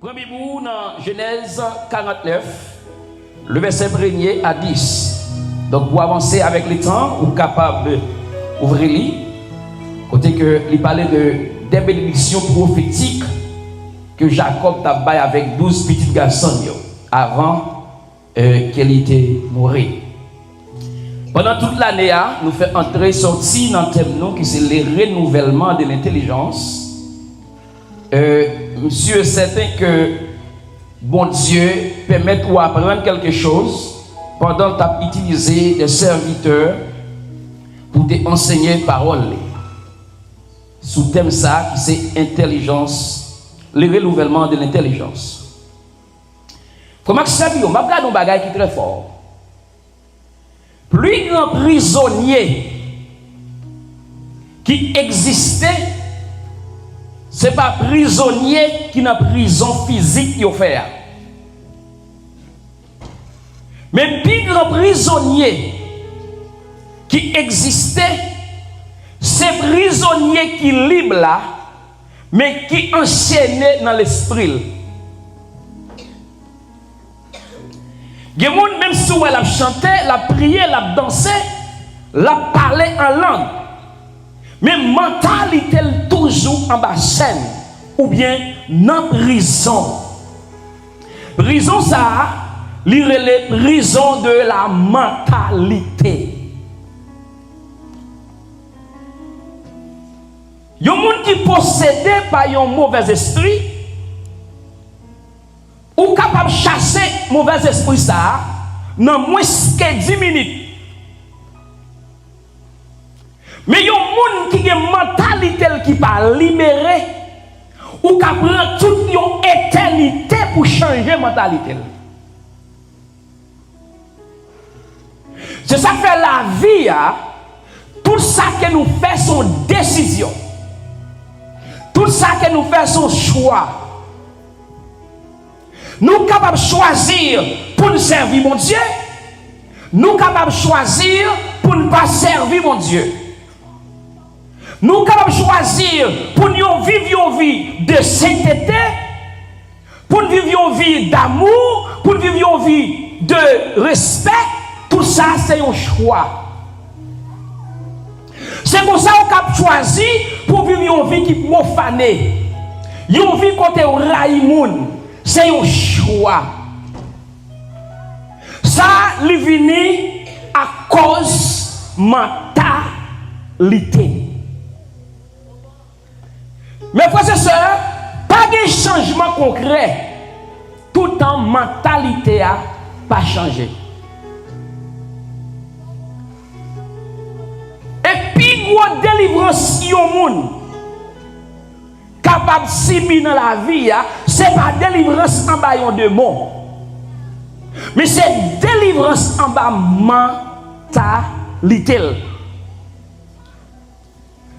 Premier bout dans Genèse 49, le verset 1er à 10. Donc pour avancer avec le temps, vous êtes capable d'ouvrir lui. Côté que il parlait des bénédictions prophétiques que Jacob t'a baillé avec 12 petits garçons avant qu'elle était morte. Pendant toute l'année, nous faisons entrer et sortir dans le thème qui c'est le renouvellement de l'intelligence. Monsieur est certain que bon Dieu permet de apprendre quelque chose pendant que tu as utilisé des serviteurs pour te enseigner parole. Sous thème ça, qui c'est intelligence, le renouvellement de l'intelligence. Comment ça dit? Je regarde un bagage qui est très fort. Plus grand prisonnier qui existait, ce n'est pas prisonnier qui n'a prison physique qui fait. Mais plus grand prisonnier qui existait, c'est prisonnier qui libre là, mais qui enchaîné dans l'esprit. Il y a des gens, même si elle a chanté, elle a prié, elle a dansé, elle a parlé en langue. Mais mentalité toujours en bas scène ou bien dans prison. Prison ça, lire les prisons de la mentalité. Il y a des gens qui possédent par un mauvais esprit ou capable de chasser mauvais esprit ça dans moins que 10 minutes. Mais il y a des gens qui ont une mentalité qui n'est pas libérée ou qui prend toute une éternité pour changer la mentalité. C'est ça qui fait la vie. Tout ça que nous faisons sont décisions. Tout ça que nous faisons sont choix. Nous sommes capables de choisir pour nous servir mon Dieu. Nous sommes capables de choisir pour ne pas servir mon Dieu. Nous sommes capables de choisir pour nous vivre une vie de sainteté, pour nous vivre une vie d'amour, pour nous vivre une vie de respect. Tout ça, c'est un choix. C'est pour ça qu'on a choisi pour vivre une vie qui est profanée. Une vie côté raïmoun. C'est un choix. Ça, il vient à cause de mentalité. Mes frères et sœurs, pas de changement concret. Tout en mentalité n'a pas changé. Et puis, une délivrance au monde capable de s'y dans la vie, ce n'est pas délivrance en bas de mots. Mais c'est délivrance en bas mentalité.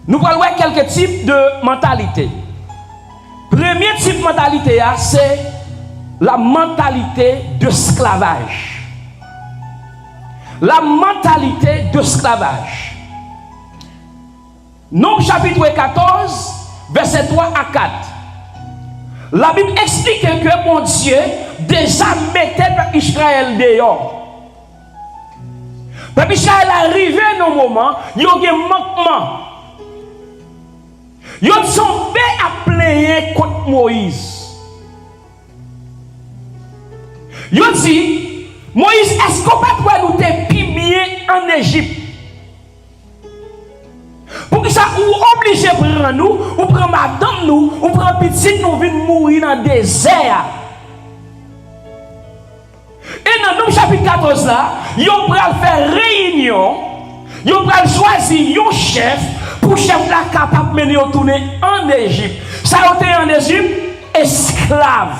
Nous allons voir quelques types de mentalité. Premier type de mentalité, c'est la mentalité d'esclavage. La mentalité d'esclavage. Nombre chapitre 14, verset 3 à 4. La Bible explique que mon Dieu déjà mettait peuple Israël dehors. Peuple Israël arrivé dans un moment, il y a un manquement. Ils sont tombés à plaindre contre Moïse. Ils ont dit, Moïse, est-ce qu'on peut nous te bien en Égypte? Pour que ça, ou obligé de prendre nous, ou prendre madame nous, ou prendre petit nous, venir mourir dans le désert. Et dans le chapitre 14 là, ils ont faire réunion, ils ont choisir un chef, pour chef là capable de mener retourner en Égypte. Ça a été en Égypte, esclave.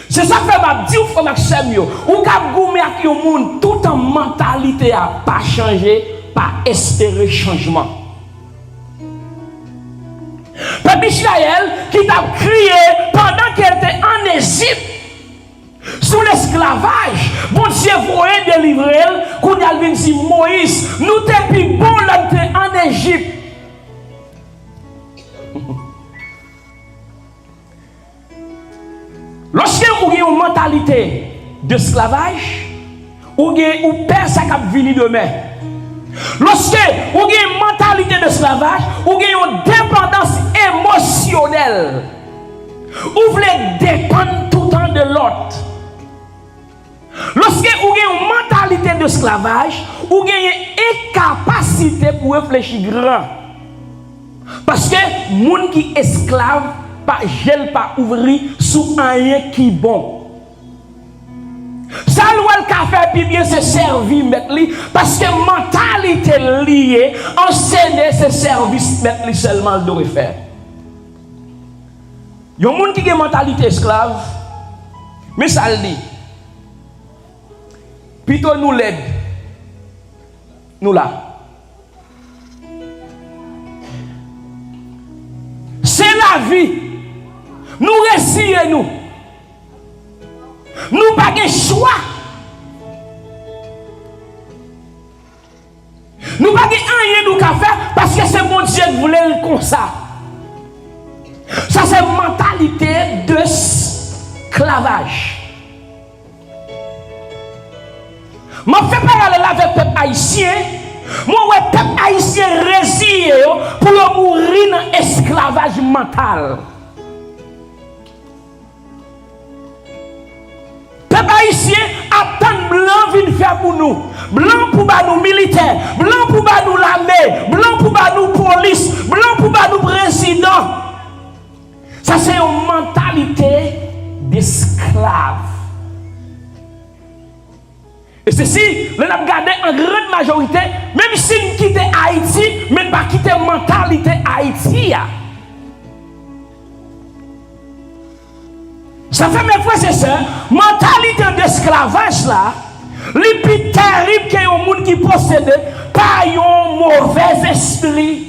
C'est ça que je dis au frère Maxime, ou cap goumé avec le monde tout en mentalité à pas changer, pas espérer changement. Peuple Israël qui t'a crié pendant qu'il était en Égypte sous l'esclavage, bon Dieu voulait délivrer, qu'on a dit Moïse, nous t'es plus bon là en Égypte. Lorsque vous avez une mentalité d'esclavage, ou perd ça qui vient demain. Lorsque vous avez une mentalité d'esclavage, vous avez une dépendance émotionnelle. Vous voulez dépendre tout le temps de l'autre. Lorsque vous avez une mentalité d'esclavage, vous avez une incapacité pour réfléchir grand. Parce que les gens qui sont esclaves, pas gèle, pas ouvrir sous rien qui est bon. Ça, le café, puis bien se servir, parce que mentalité liée, enseigner ce service, mettre seulement le doit faire. Il y a des gens qui ont une mentalité esclave, mais ça le dit. Plutôt nous l'aide. Nous là. C'est la vie. Nous réussissons nous. Nous pas de choix. Nous pas de rien nous qu'à faire parce que c'est mon Dieu qui voulait le comme ça. Ça c'est une mentalité d'esclavage. Je fais parallèle avec le peuple haïtien. Moi, le peuple haïtien réside pour mourir dans l'esclavage mental. Le peuple haïtien attend blanc vient faire pour nous. Blanc pour nous militaires, blanc pour nous l'armée, blanc pour nous police, blanc pour nous président. Ça c'est une mentalité d'esclave. Et ceci, nous avons gardé en grande majorité, même si nous quittons Haïti, mais pas quitter la mentalité Haïti. Ça fait mes frères et sœurs, mentalité d'esclavage là, le plus terrible que un monde qui possède par un mauvais esprit.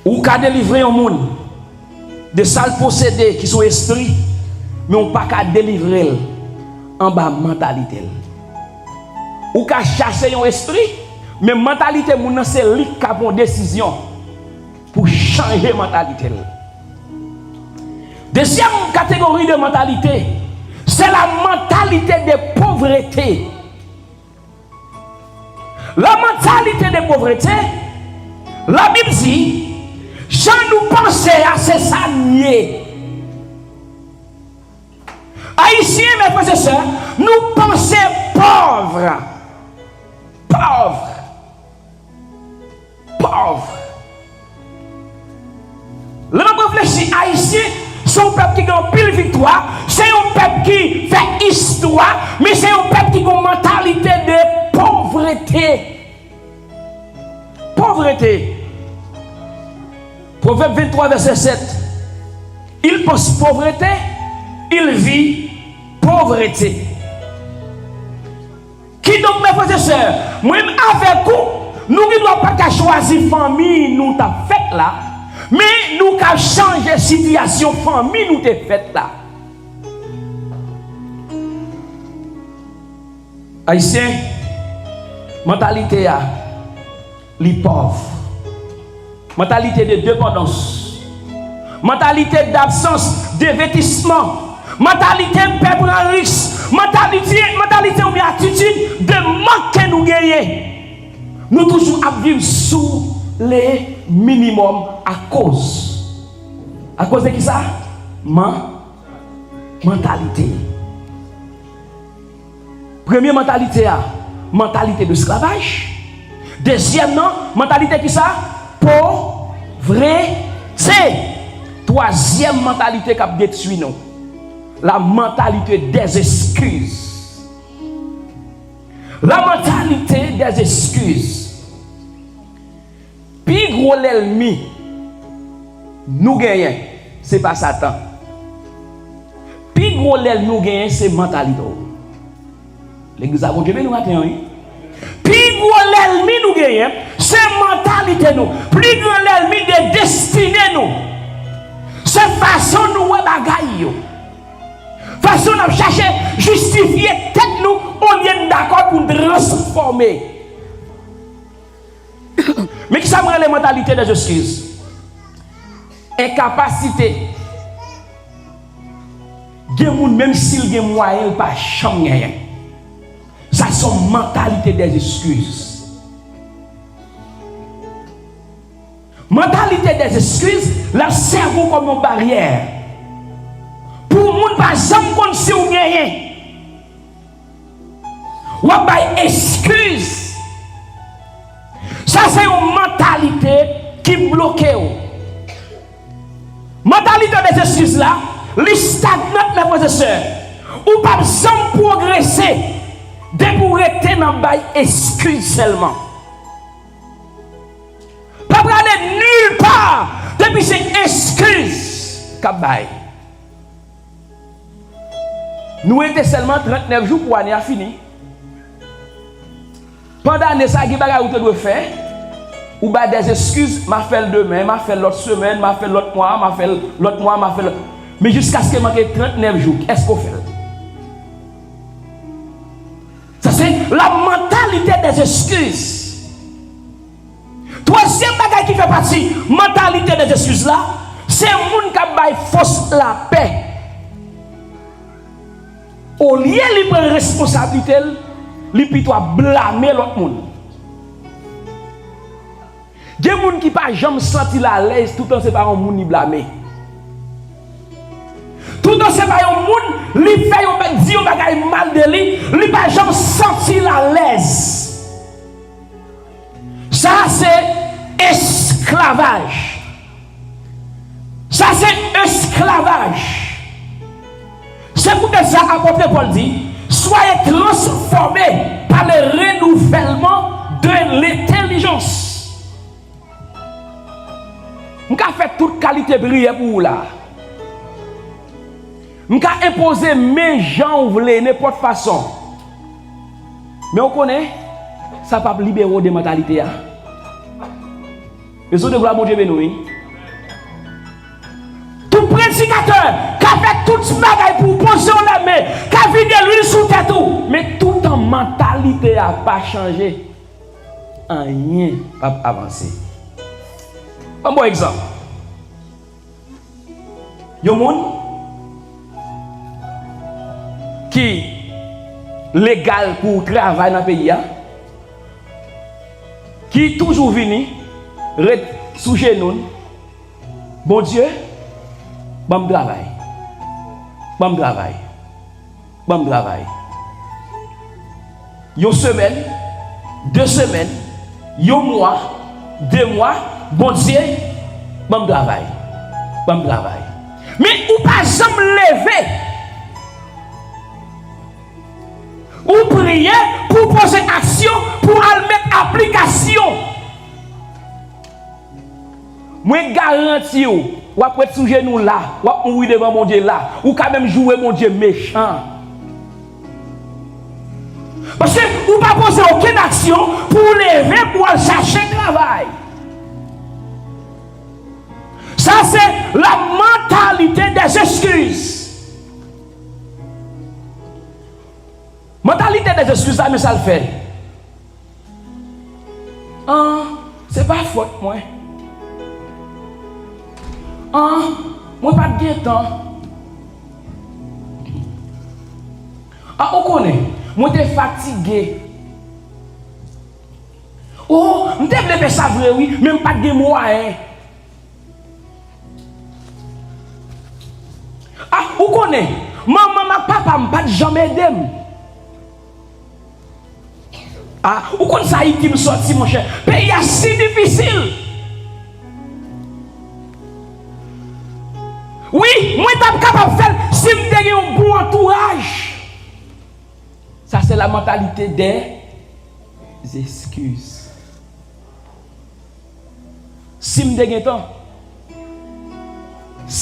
Ou qu'à délivrer un monde de sales possédés qui sont esprits, mais on pas qu'à délivrer en bas mentalité. Ou qu'à chasser un esprit, mais mentalité moun c'est lui qui a une décision pour changer mentalité. Deuxième catégorie de mentalité, c'est la mentalité de pauvreté. La mentalité de pauvreté, la Bible dit, Jean nous pensait à c'est ça nier. Haïtiens, mes frères et sœurs, nous pensons pauvres. Pauvres. Pauvres. Là, on réfléchit, Haïtiens, c'est un peuple qui a une pile victoire, c'est un peuple qui fait histoire, mais c'est un peuple qui a une mentalité de pauvreté. Pauvreté. Proverbe 23, verset 7. Il pense pauvreté, il vit pauvreté. Qui donc, mes frères et sœurs, moi-même avec vous, nous ne devons pas choisir famille, nous t'avons fait là, mais nous avons changé la situation, famille, nous t'avons fait là. Haïtien, mentalité à les pauvres. Mentalité de dépendance, mentalité d'absence de vêtissement, mentalité de peuple en risque, mentalité ou bien attitude de manque que nous gagnons. Nous toujours à vivre sous les minimums à cause de qui ça? Mentalité. Première mentalité, mentalité d'esclavage. Deuxième, mentalité qui ça? Pauvreté. Troisième mentalité qui a détruit nous. La mentalité des excuses. La mentalité des excuses. Puis gros l'ennemi nous gagnons, c'est pas Satan. Puis gros l'ennemi nous gagnons, c'est mentalité. L'église a bon Dieu nous matin. Plus grand l'ennemi nous gagne, c'est mentalité nous. Plus grand l'ennemi de destinée nous. C'est façon nous bagaille. Façon nous chercher justifier tête nous, on est d'accord pour transformer. Mais qui ça me les mentalités des excuses? Incapacité. Même s'il y a moyen, il pas jamais rien. Ça sont mentalité des excuses. Mentalité des excuses, le cerveau comme une barrière. Pour moun pas jamais qu'on si ou rien. Ou pas excuse. Ça c'est une mentalité qui bloque. Mentalité des excuses là, les stagnante mes frères et sœurs. Ou pas jamais progresser dès pour rester dans bail excuse seulement. Pas aller nulle part depuis c'est excuse qu'a bail. Nous étions seulement 39 jours pour l'année à fini. Pendant l'année, ça, qui bagaille ou te doit faire, ou bah des excuses, m'a fait le demain, m'a fait l'autre semaine, m'a fait l'autre mois, m'a fait l'autre mois, m'a fait l'autre. Mais jusqu'à ce que manque 39 jours, qu'est-ce qu'on fait? Ça c'est la mentalité des excuses. Troisième bagaille qui fait partie mentalité des excuses là, c'est un monde qui a fausse la paix. Au lieu de prendre responsabilité, il peut blâmer l'autre monde. Il y a des gens qui ne sont jamais senti à l'aise, tout le temps c'est pas un monde qui blâme. Tout le temps c'est pas un monde qui fait dire des mal de lui, il ne pas jamais senti à l'aise. Ça c'est esclavage. Ça c'est esclavage. C'est pour ça apôtre Paul dit, soyez transformés par le renouvellement de l'intelligence. Je vais faire toute qualité de prière pour vous là. Je vais imposer mes gens, vous voulez, n'importe façon. Mais on connaît, ça ne peut pas libérer des mentalités. Mais ça de gloire, mon Dieu, tout prédicateur qui a fait toute ce bagaille pour poser la main, qui a vidé l'huile sous tête tout, mais tout en mentalité n'a pas changé. Rien n'a avancé. Un bon exemple. Il y a des gens qui légal pour travailler dans le pays, qui toujours venu sous genoux. Bon Dieu, bon travail. Bon travail. Bon travail. Une semaine, 2 semaines, 1 mois, 2 mois, bon Dieu, bon travail. Bon travail. Mais ou pas jamais lever. Ou prier pour poser action, pour mettre application. Moi garantis ou après sous genou là, ou mourir devant mon Dieu là, ou quand même jouer mon Dieu méchant. Parce que vous ne pouvez pas poser aucune action pour lever, pour chercher travail. Ça c'est la mentalité des excuses. Mentalité des excuses, ça mais ça le fait. C'est pas faute moi. Moi pas de temps. On connaît. Moi t'es fatigué. Oh, je t'ai fait ça vrai oui, même pas de moyens. Vous connaissez. Maman, papa me pas jamais aidé. Vous connaissez ça qui me sorti mon cher. Pays est si difficile. Oui, moi je suis capable de faire si je suis un bon entourage. Ça c'est la mentalité des excuses. Si je suis temps.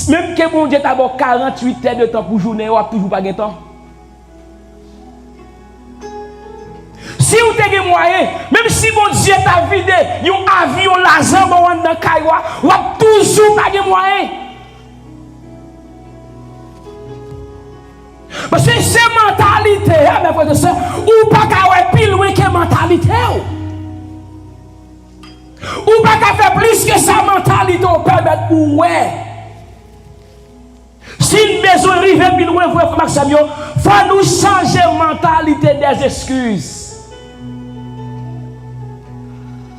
Même que mon Dieu t'a 48 heures de temps pour journée, ou toujours pas de temps. Si vous avez moyen, même si mon Dieu t'a vidé, un avion laser dans le caillou, ou toujours pas de moyen. Parce que c'est mentalité, mes frères et sœurs, ou pas qu'à pile oui que mentalité. Ou pas qu'à faire plus que sa mentalité au permettre pour ouais. Si nous besoin arriver puis nous frère Maxime, faut nous changer mentalité des excuses.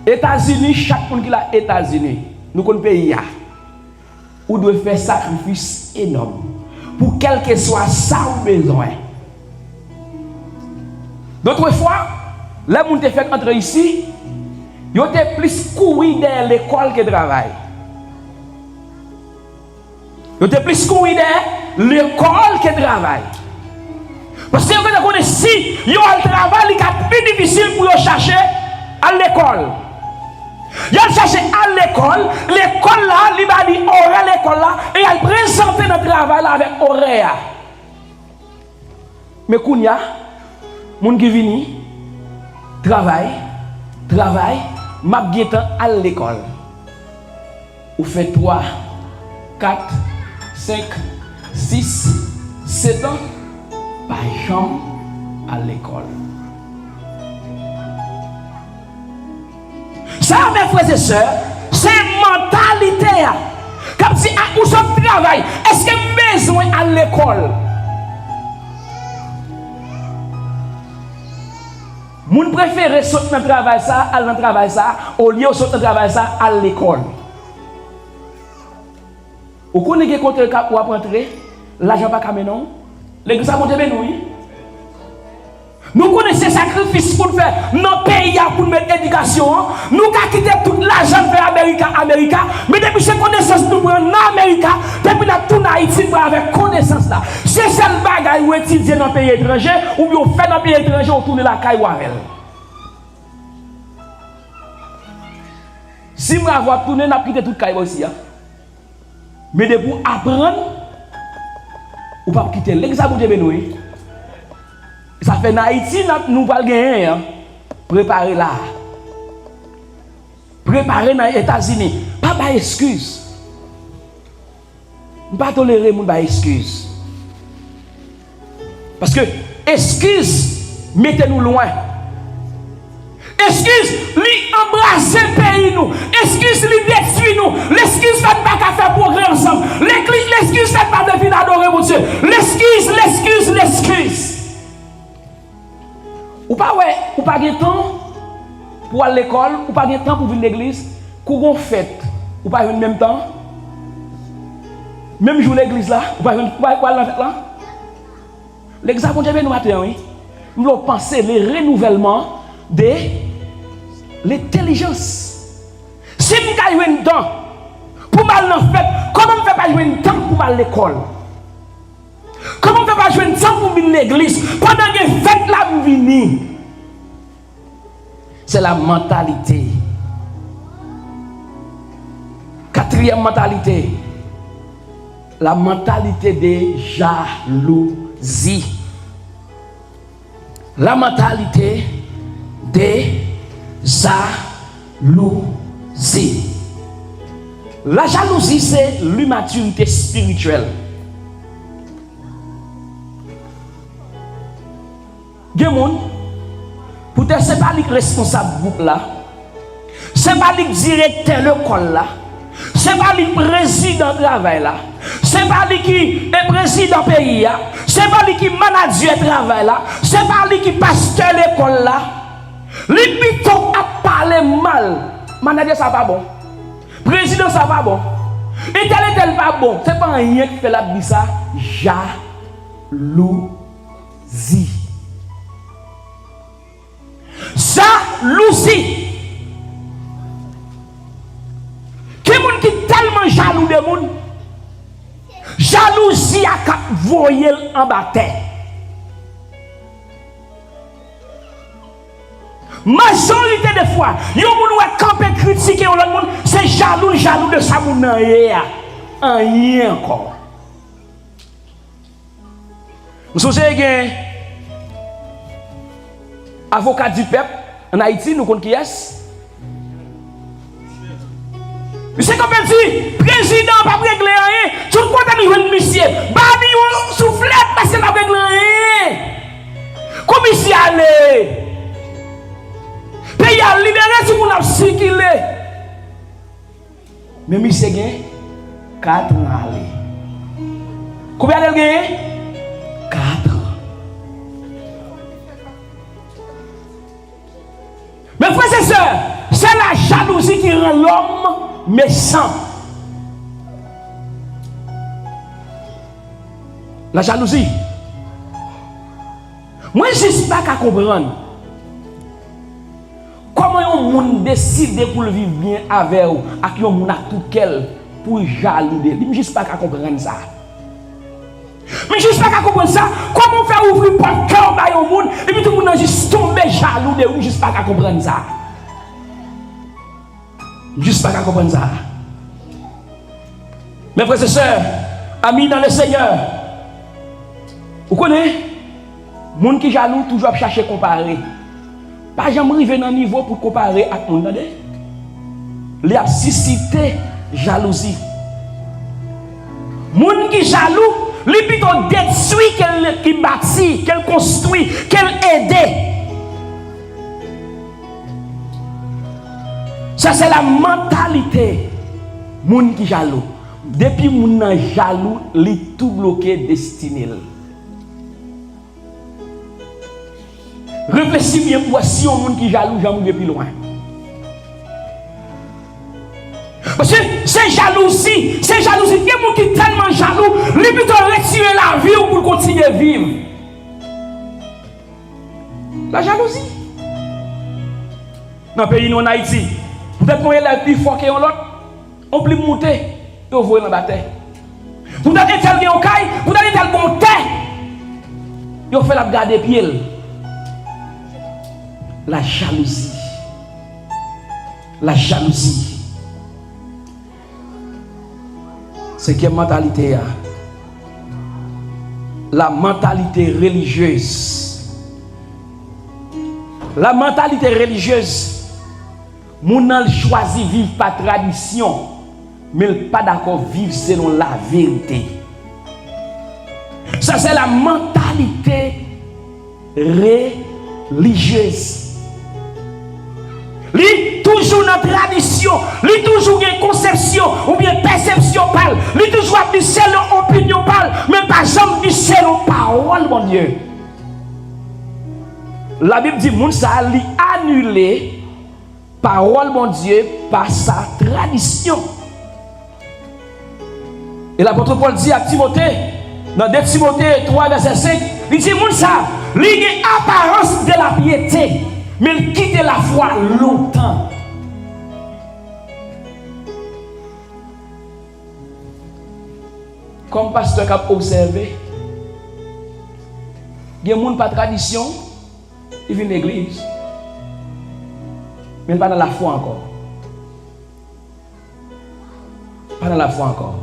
États-Unis, chaque monde qui l'a États-Unis, nous connaissons pays où doit faire sacrifice énorme pour quel que soit ça ou besoin. D'autres fois, les gens qui fait entrer ici, ils ont plus courir dans l'école que travail. Ils ont plus courir dans l'école que travail. Parce que vous connaissez si ils ont le travail, c'est plus difficile pour chercher à l'école. Ils cherché à l'école là, il va dire horaire l'école là, et ils présentent notre travail là avec horaire. Mais Kounia, moun qui vini, travail, m'a guetan à l'école. Ou fait 3, 4, 5, 6, 7 ans, par chambre à l'école. Ça, mes frères et sœurs, c'est mentalité. Comme si à où je travaille, est-ce que besoin à l'école? Moun préfère sauter dans le travail ça, aller dans le travail ça, au lieu de sauter dans le travail ça, à l'école. Vous connaissez que quand vous rentrez, l'argent pas comme non? L'église a monté nous. Nous connaissons ces sacrifices pour faire nos pays pour mettre l'éducation. Nous avons quitté tout l'argent vers Amérique. Mais depuis ces connaissances, nous prenons en Amérique. Depuis nous tournons en Haïti avec connaissance là. C'est celle bagaille où étudier dans le pays étranger ou bien faire dans le pays étranger ou tourner la caille avec elle. Si nous avons tourné, nous avons quitté toute caille aussi. Mais de pour apprendre, ou pas quitter l'examen de Benoît. Ça fait en Haïti, nous pas gagner. Préparez là. Préparez dans les États-Unis. Pas d'excuse. Pas tolérer mon excuse. Parce que excuse, mettez-nous loin. Excuse, lui embrasser le pays nous. Excuse, lui détruire nous. L'excuse fait pas qu'à faire progrès ensemble. L'excuse fait pas de venir adorer mon Dieu. L'excuse. Ou pas de temps pour aller à l'école, ou pas de temps pour venir à l'église, qu'on fête, ou pas en même temps. Même jour l'église là, ou pas aller là. L'examen de nous matin, oui. Nous devons penser le renouvellement de l'intelligence. Si nous avons un temps pour aller en fête, comment on ne fait pas jouer un temps pour aller à l'école? Comment on ne fait pas jouer un temps pour venir à l'église? Pendant que vous faites là, vous venez. C'est la mentalité. Quatrième mentalité. La mentalité de jalousie. La mentalité de jalousie. La jalousie, c'est l'immaturité spirituelle. Gemoun, peut-être c'est pas le responsable groupe là, c'est pas le directeur de l'école là, c'est pas le président de travail là, c'est pas lui qui est président pays là, c'est pas lui qui manager travail là, c'est pas lui qui pasteur l'école là. Lui plutôt à parler mal, manager ça pas bon, président ça pas bon, et tel pas bon, c'est pas rien qui fait la vie ça, jalousie. Jalousie. Qui moun qui tellement jaloux de moun? Jalousie a cap voyer en bataille. Majorité des fois, yon moun wè camper critiquer l'autre monde, c'est jaloux de ça moun nan yé. Rien encore. Vous savez que avocat du peuple en Haïti, nous connaissons qui est? C'est comme elle dit, président pas régler rien, tout le monde a besoin de monsieur. Babi ou soufflette parce que n'a régler rien. Commissaire allez. Pays a libéré si vous n'a circulé. Mais monsieur gagne 4 ans aller. Combien d'elle gagne? 4 ans. Mes frères et sœurs, c'est la jalousie qui rend l'homme méchant. La jalousie. Moi, je ne sais pas qu'à comprendre. Comment un monde décide pour vivre bien avec vous, avec un monde tout quel pour jaloux. Je ne sais pas qu'à comprendre ça. Mais je ne sais pas qu'à comprendre ça. Comment faire ouvrir le cœur à un monde et puis tout le monde juste tomber jaloux de vous. Je ne sais pas qu'à comprendre ça. Je ne sais pas qu'à comprendre ça. Mes frères et sœurs, amis dans le Seigneur, vous connaissez? Les gens qui sont jaloux toujours chercher à comparer. Pas jamais arriver dans un niveau pour comparer avec le monde. Il y a suscité jalousie. Les gens qui sont jaloux, ils plutôt détruit qu'il bâtit, qu'il construit, qu'il aide. Ça c'est la mentalité. Les gens qui sont jaloux. Depuis que les gens sont jaloux, ils sont tout bloqué destiné. Réfléchis bien pour si on monde qui jaloux, j'aime plus loin. Parce que c'est jalousie. Il y a des gens qui sont tellement jaloux, ils plutôt retirer la vie pour continuer à vivre. La jalousie. Dans le pays, en Haïti, peut-être qu'on est plus fort que l'autre, on peut monter et on voit dans la bataille. Vous avez tel qui est au caille, vous avez tel bon thé, et on fait la garde pied. La jalousie. La jalousie. C'est quelle mentalité? La mentalité religieuse. La mentalité religieuse. Mon a choisi vivre par tradition, mais pas d'accord vivre selon la vérité. Ça c'est la mentalité religieuse. Lui toujours dans la tradition, lui toujours une conception ou bien perception parle, lui toujours a dit c'est l'opinion parle, mais pas jamais dit c'est la parole mon Dieu. La Bible dit moun ça lui annuler parole mon Dieu par sa tradition. Et l'apôtre Paul dit à Timothée dans 2 Timothée 3 verset 5, il dit moun ça lui a apparence de la piété. Mais il quitte la foi longtemps. Comme pasteur qui a observé, il y a des gens pas de tradition, ils viennent à l'église. Mais pas dans la foi encore. Pas dans la foi encore.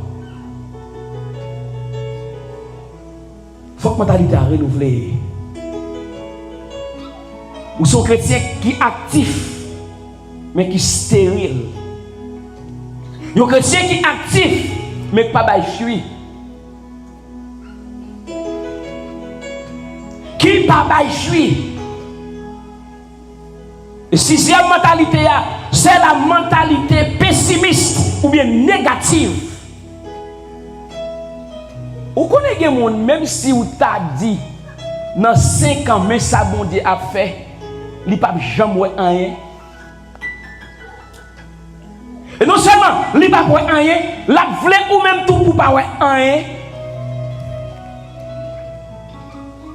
Il faut que la mentalité a renouvelé. Ou sont chrétiens qui actifs, mais qui stériles. Ils sont chrétiens qui actifs, mais qui pas baïchoui. Qui pas baïchoui. Et sixième mentalité, c'est la mentalité pessimiste ou bien négative. Vous connaissez des gens, même si vous t'a dit, dans 5 ans, mais ça bon Dieu a fait. Il n'y a pas jamais rien. Et non seulement il n'y a pas rien, la vle ou même tout pour pas rien.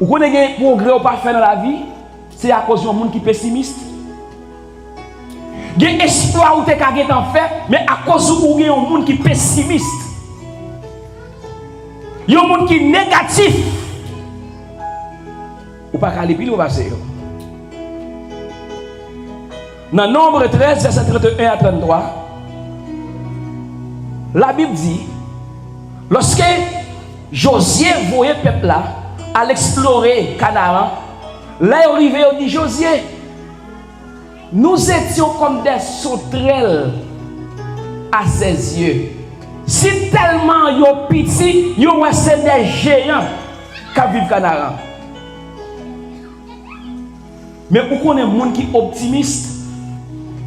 Vous connaissez un progrès ou pas fait dans la vie, c'est à cause d'un monde qui est pessimiste. Il y a un exploit ou tu as fait, mais à cause où il y a un monde qui est pessimiste. Il y a un monde qui est négatif. Ou pas qu'à l'épiler ou passer. Dans Nombre 13, verset 31 à 33, la Bible dit, lorsque Josué voyait le peuple là, à l'explorer Canaan, là il arrivé, il dit Josué, nous étions comme des sauterelles à ses yeux. Si tellement yo petit, yo c'est des géants qui vivent Canaan. Mais vous connaissez des gens qui sont optimistes.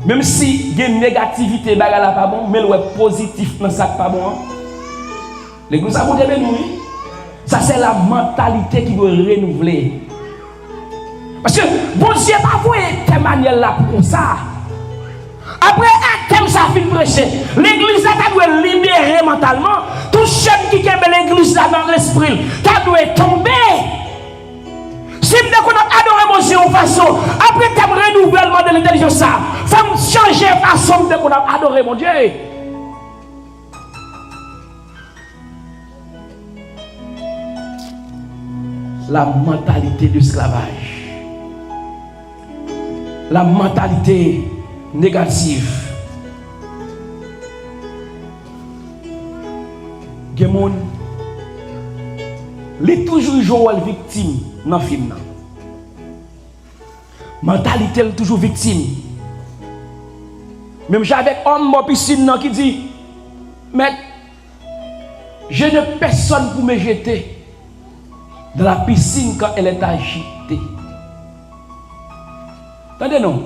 Même si il y a une négativité, bagala pas bon, mais le positif dans ça pas bon. L'église a monté nous. Ça c'est la mentalité qui doit renouveler. Parce que bon Dieu pas voué telle manière là pour ça. Après à thème ça fin prêcher, l'église là doit libérer mentalement tout jeune qui aime l'église là dans l'esprit, ça doit tomber. Si nous avons adoré mon Dieu en façon, après le renouvellement de l'intelligence, ça faut changer la façon de qu'on a adoré mon Dieu. La mentalité d'esclavage, la mentalité négative. Il y a des gens qui sont toujours victimes dans le film. Mentalité est toujours victime. Même j'avais un homme en piscine qui dit, mais je n'ai personne pour me jeter dans la piscine quand elle est agitée. Attendez non?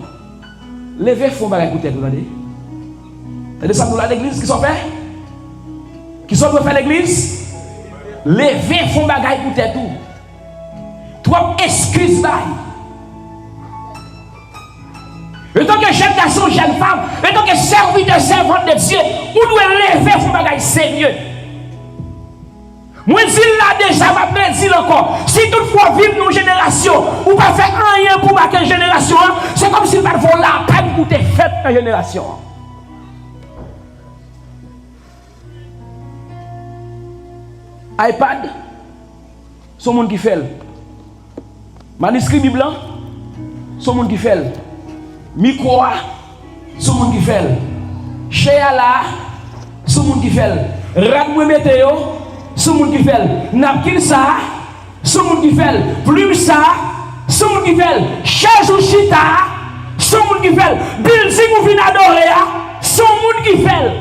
Levez fond par écouter, attendez. Attendez ça pour l'église qui sont faits? Qui sont pour faire l'église? Levez fond bagaille pour tête tout. Toi excuse bail. En tant que jeune garçon, jeune femme, en tant que serviteur, servante de Dieu, vous devez lever fond bagaille sérieux. Moi je dis là déjà, je vais dire encore, si toutefois vivre nos générations, ou pas faire rien pour ma génération, c'est comme si par voler la peine pour te faire une génération. iPad, c'est le monde qui fait. Manuscrit Bible, c'est le monde qui fait. Micro, c'est le monde qui fait. Chéala, c'est le monde qui fait. Radmou météo, c'est le monde qui fait. Napkin ça, c'est le monde qui fait. Plume ça, c'est le monde qui fait. Chaise ou chita, c'est le monde qui fait. Building ou vin adorer, c'est le monde qui fait.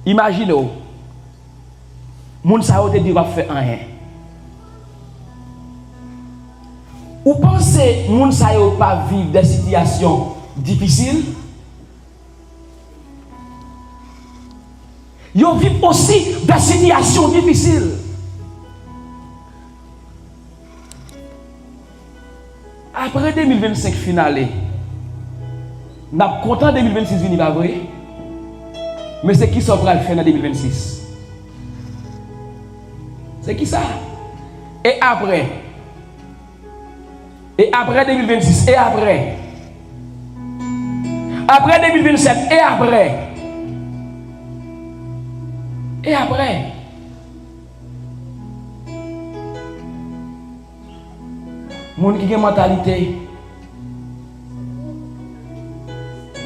Imaginez, moun sa te dit va faire rien. Ou pensez moun sa yo pas vivre des situations difficiles? Yo vivent aussi des situations difficiles. Après 2025 finale, n'a content 2026 vini pas vrai? Mais c'est qui s'offre à le faire en 2026? C'est qui ça? Et après 2026, et après 2027, et après monde qui a une mentalité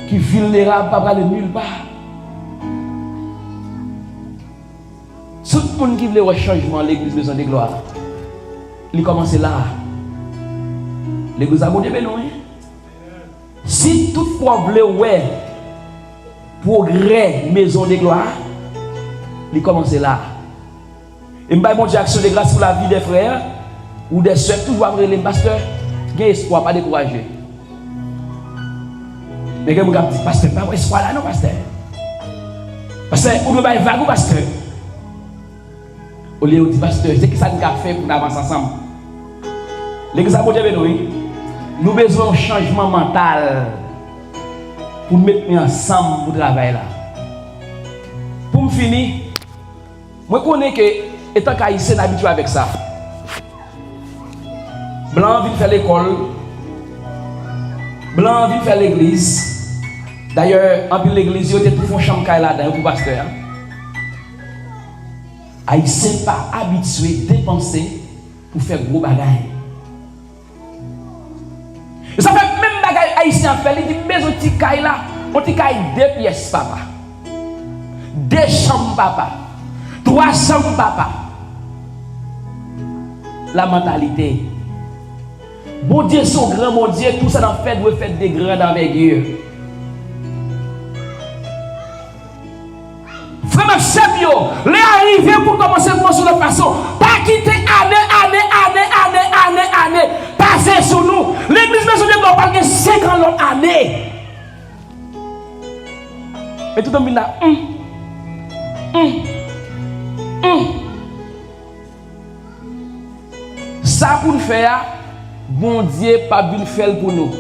qui est vulnérable, pas aller nulle part. Tout le monde qui veut un changement, l'église besoin de gloire. Il commence là. L'église a bon Dieu, non? Si toutefois vous voulez progrès, maison de gloire, il commence là. Et je vais dire action de grâce pour la vie des frères ou des soeurs, toujours après les pasteurs, il y a espoir, pas décourager. Mais je me dis, pasteur, pas espoir là, non, pasteur. Pasteur, vous ne pouvez pas vague, pasteur. Au lieu de dire, pasteur, c'est qui ça nous a fait pour nous avancer ensemble? L'église a besoin de nous besoin d'un changement mental pour mettre ensemble pour travailler là. Pour me finir, moi je connais que, étant qu'haïtien, habitué avec ça. Blanc envie de faire l'école, blanc envie de faire l'église. D'ailleurs, en plus l'église, il y a tout un chambre là-dedans pour pasteur. Haïtien pas habitué à dépenser pour faire gros bagages. Ça fait même bagaille haïtien fait, il dit mais on petit caille là, on petit caille 2 pièces papa. 2 chambres papa. 3 chambres papa. La mentalité. Bon Dieu son grand mon Dieu, tout ça dans fait doit faire des grands d'envergure. Frère Maxime, les arrivés pour commencer à sur la façon. Pas quitter année. Passer sur nous. L'église maison de Dieu doit parler 50 l'autre année. Et tout le monde là. Ça pour nous faire, bon Dieu pas bien faire pour nous.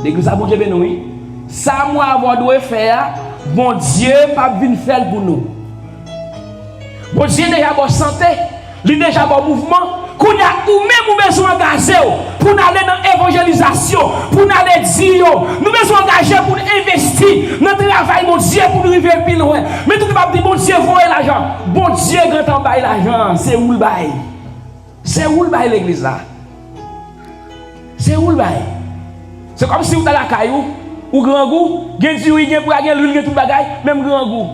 L'église a bon Dieu béni oui. Ça moi avoir doit faire, bon Dieu pas bien faire pour nous. Bon Dieu déjà bonne santé, il déjà bon mouvement. Qu'on a ou même besoin d'engager pour aller dans l'évangélisation, pour aller dire, nous besoin d'engager pour investir dans le travail, mon Dieu, pour nous arriver plus loin. Mais tout le monde dit, bon Dieu, voyez l'argent. Bon Dieu, grand en bas l'argent, c'est où le bail? C'est où le bail l'église là? C'est où le bail? C'est comme si vous avez la caillou, ou grand goût, gen du oui, gen pour gen l'huile, gen tout bagay, même grand goût.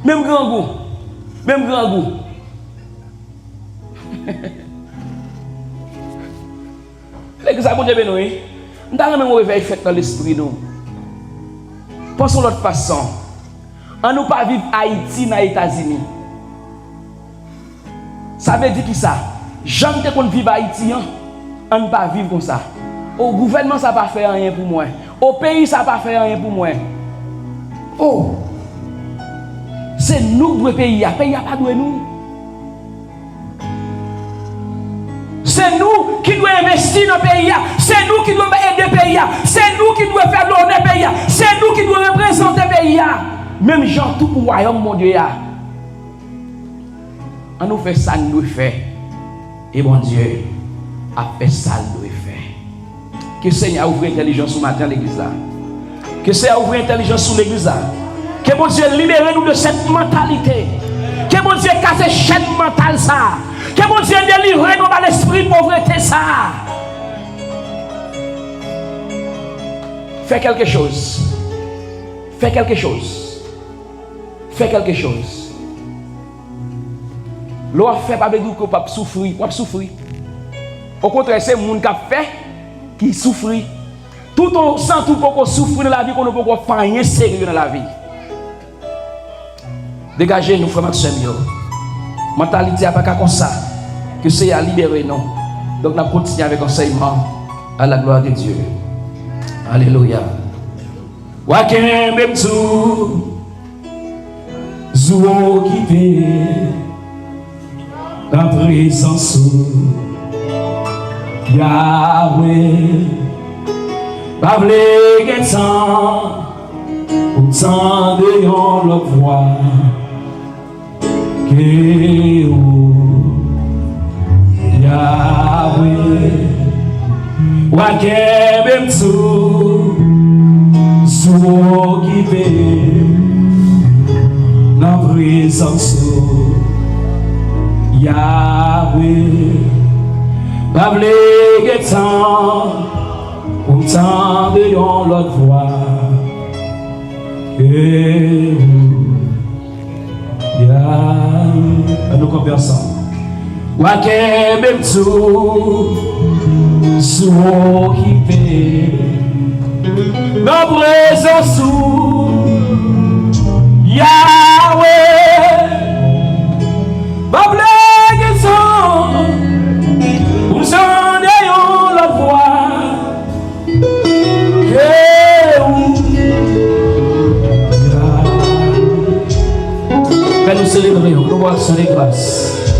Même grand goût. Même grand goût. L'église a bon Dieu béni. Nous avons un réveil fait dans l'esprit nous. Pensons l'autre façon. On ne peut pas vivre Haïti dans les États-Unis. Ça veut dire qui ça? Jamais qu'on vive Haïti, on ne peut pas vivre comme ça. Au gouvernement, ça ne va pas faire rien pour moi. Au pays, ça ne va pas faire rien pour moi. Oh! C'est nous qui devons payer. Le pays n'a pas de nous. C'est nous qui devons investir dans le pays. C'est nous qui devons aider le pays. C'est nous qui devons faire l'honneur du pays. C'est nous qui devons représenter le pays. Même gens tout pour le royaume, mon Dieu. On nous fait ça, nous fait. Et mon Dieu a fait ça, nous fait. Que le Seigneur ouvre l'intelligence ce matin à l'église là. Que le Seigneur ouvre l'intelligence sur l'église là. Que mon Dieu libère nous de cette mentalité. Que mon Dieu casse cette chaîne mentale ça. Que mon Dieu délivre nous dans l'esprit de pauvreté ça. Fais quelque chose. Fais quelque chose. Fais quelque chose. L'on fait pas besoin qu'on pas souffrir, pas souffrir. Au contraire, c'est monde qui a fait qui souffre. Tout on sent tout pour qu'on souffre dans la vie, qu'on ne peut pas faire rien sérieux dans la vie. Dégagez nous frère Maxime. Mentalité à pas comme ça. Que c'est à libérer nous. Donc nous continuons avec enseignement à la gloire de Dieu. Alléluia. Wakembe mtu zuo kipe la présence Yahweh Pavle getan autant de yon le voix que Yahweh Wakembe mtu zuo kipe la présence Yahweh Pavle getan autant de yon l'autre voix que Yahweh. Nous comptons ensemble. Wakembe mtu zuo kipe la présence Yahweh Pavle getan autant de yon l'autre voix nous célébrons, nous voyons son grâce.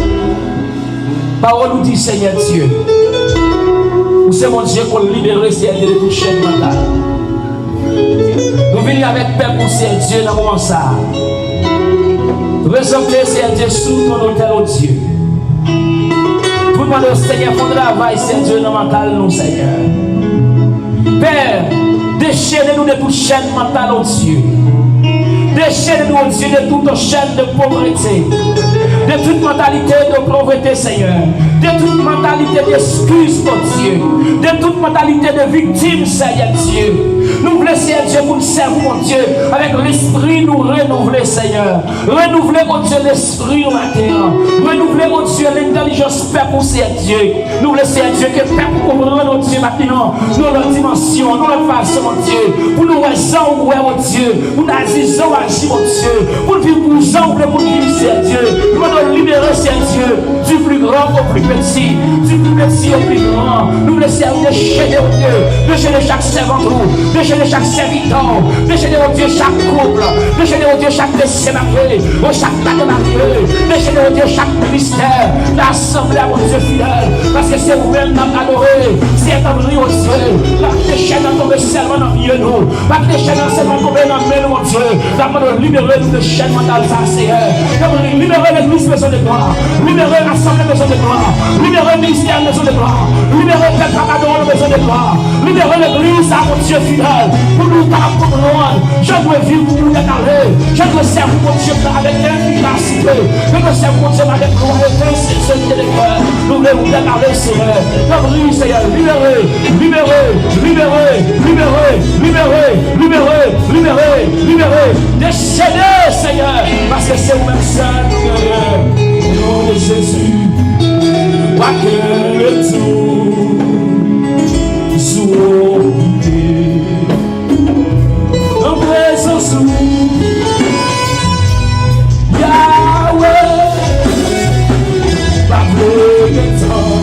Parole nous dit Seigneur Dieu, nous c'est mon Dieu pour libérer Seigneur de toute chaîne mentale. Nous venons avec paix pour Seigneur Dieu dans le moment ça. Présenter Seigneur Dieu sous ton hôtel au Dieu. Pour demander au Seigneur pour travail Seigneur Dieu dans le mental nous Seigneur. Père, déchaînez-nous de toute chaîne mentale au Dieu. Déchaîne-nous, oh Dieu, de toute chaîne de pauvreté, de toute mentalité de pauvreté, Seigneur, de toute mentalité d'excuse, oh Dieu, de toute mentalité de victime, Seigneur Dieu. Nous voulons, Seigneur Dieu, pour nous servir, mon Dieu, avec l'esprit nous renouveler, Seigneur. Renouveler, mon Dieu, l'esprit au matin. Renouveler, mon Dieu, l'intelligence fait pour Seigneur Dieu. Nous voulons, Seigneur Dieu, que Père pour comprendre, mon Dieu, maintenant, nous leur dimension, nous leur façon, mon Dieu, pour nous raisons, mon Dieu, pour nous agir, mon Dieu, pour vivre pour nous, pour vivre, Seigneur Dieu. Nous voulons libérer, Seigneur Dieu, du plus grand au plus petit, du plus petit au plus grand. Nous voulons servir déchaîner, mon Dieu, déchaîner chaque servant, déchaîner chaque serviteur, déchaîner, mon Dieu, chaque couple, déchaîner, mon Dieu, chaque décès marié, chaque date mariée, déchaîner, mon Dieu, chaque ministère, l'assemblée, mon Dieu fidèle, parce que c'est vous-même qui nous adoré, c'est un riz au Dieu, la déchaîne tombe seulement dans le milieu nous, la déchaîne seulement tombe dans le milieu, mon Dieu, la main de libérer nous de chaîne mentale, ça c'est libérer l'église maison de gloire, libérer l'assemblée maison de gloire, libérer le ministère maison de gloire, libérer le pecador maison de gloire, libérer l'église à mon Dieu fidèle, pour nous comprendre, je dois vivre pour nous décaler, je dois servir mon Dieu avec efficacité, je dois servir mon Dieu avec loyauté, sincérité de cœur, nous voulons vous décaler, Seigneur, notre Seigneur, libérer, libérer, libérer, libérer, libérer, libérer, libérer, libérer, déchaîner, Seigneur, parce que c'est vous-même seul, au nom de Jésus, quoi que tout soit oublié, en présence Yahweh, pas plus de temps,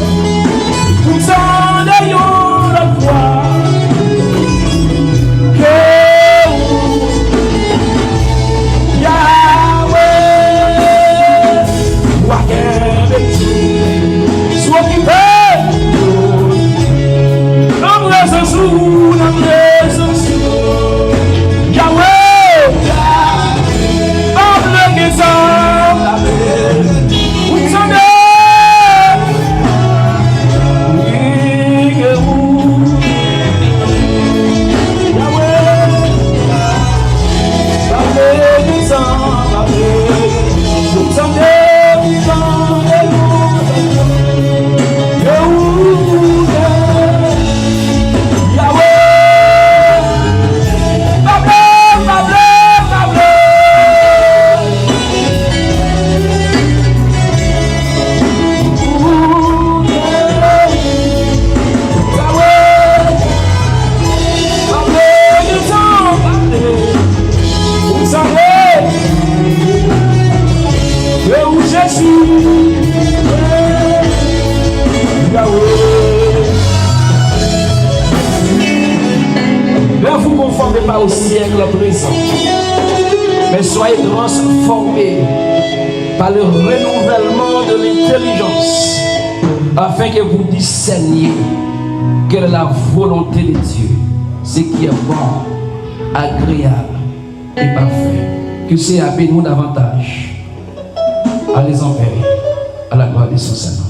nous en ayons la foi que Yahweh, quoi que tout soit occupé, en présence Yahweh. Ne vous conformez pas au siècle présent, mais soyez transformés par le renouvellement de l'intelligence, afin que vous discerniez quelle est la volonté de Dieu, ce qui est bon, agréable et parfait. Que c'est à nous davantage. Allez en paix, à la gloire de son Seigneur.